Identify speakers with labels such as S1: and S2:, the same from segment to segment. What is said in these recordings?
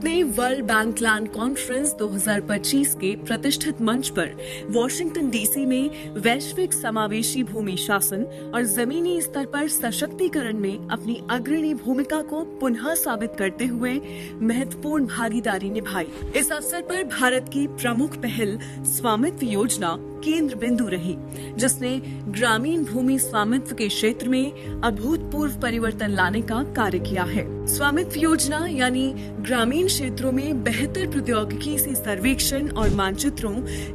S1: भारत ने world bank land conference 2025 के प्रतिष्ठित मंच पर वॉशिंगटन डीसी में वैश्विक समावेशी भूमि शासन और जमीनी स्तर पर सशक्तिकरण में अपनी अग्रणी भूमिका को पुनः साबित करते हुए महत्वपूर्ण भागीदारी निभाई। इस अवसर पर भारत की प्रमुख पहल स्वामित्व योजना केंद्र बिंदु रही, जिसने ग्रामीण भूमि स्वामित्व के क्षेत्र में अभूतपूर्व परिवर्तन लाने का कार्य किया है। स्वामित्व योजना यानी ग्रामीण क्षेत्रों में बेहतर प्रौद्योगिकी से सर्वेक्षण और मानचित्रों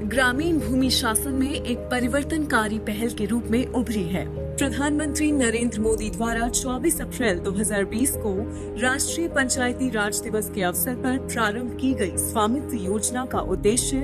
S1: ग्रामीण भूमि शासन में एक परिवर्तनकारी पहल के रूप में उभरी है। प्रधानमंत्री नरेंद्र मोदी द्वारा 24 अप्रैल 2020 को राष्ट्रीय पंचायती राज दिवस के अवसर पर प्रारंभ की गई स्वामित्व योजना का उद्देश्य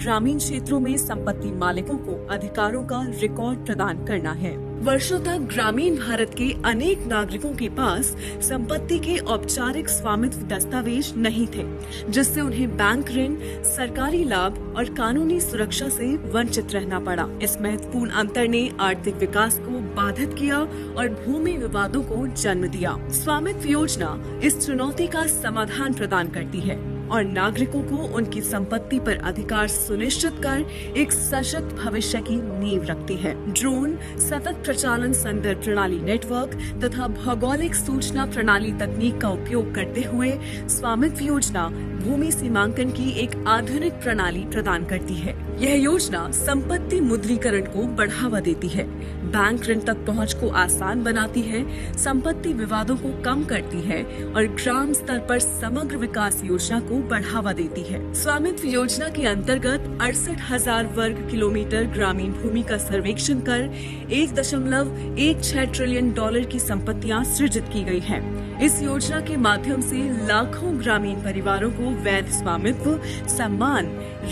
S1: ग्रामीण क्षेत्रों में संपत्ति मालिकों को अधिकारों का रिकॉर्ड प्रदान करना है। वर्षों तक ग्रामीण भारत के अनेक नागरिकों के पास संपत्ति के औपचारिक स्वामित्व दस्तावेज नहीं थे, जिससे उन्हें बैंक ऋण, सरकारी लाभ और कानूनी सुरक्षा से वंचित रहना पड़ा। इस महत्वपूर्ण अंतर ने आर्थिक विकास को बाधित किया और भूमि विवादों को जन्म दिया। स्वामित्व योजना इस चुनौती का समाधान प्रदान करती है और नागरिकों को उनकी संपत्ति पर अधिकार सुनिश्चित कर एक सशक्त भविष्य की नींव रखती है। ड्रोन, सतत प्रचालन संदर्भ प्रणाली नेटवर्क तथा भौगोलिक सूचना प्रणाली तकनीक का उपयोग करते हुए स्वामित्व योजना भूमि सीमांकन की एक आधुनिक प्रणाली प्रदान करती है। यह योजना संपत्ति मुद्रीकरण को बढ़ावा देती है, बैंक ऋण तक पहुंच को आसान बनाती है, संपत्ति विवादों को कम करती है और ग्राम स्तर पर समग्र विकास योजना को बढ़ावा देती है। स्वामित्व योजना के अंतर्गत 68,000 वर्ग किलोमीटर ग्रामीण भूमि का सर्वेक्षण कर 1.16 ट्रिलियन डॉलर की संपत्तियां सृजित की गई हैं। इस योजना के माध्यम से लाखों ग्रामीण परिवारों को वैध स्वामित्व, सम्मान,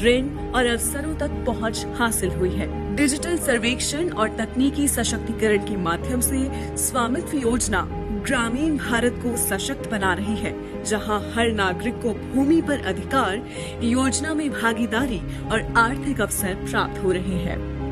S1: ऋण और अवसरों तक पहुंच हासिल हुई है। डिजिटल सर्वेक्षण और तकनीकी सशक्तिकरण के माध्यम से स्वामित्व योजना ग्रामीण भारत को सशक्त बना रही है, जहां हर नागरिक को भूमि पर अधिकार, योजना में भागीदारी और आर्थिक अवसर प्राप्त हो रहे हैं।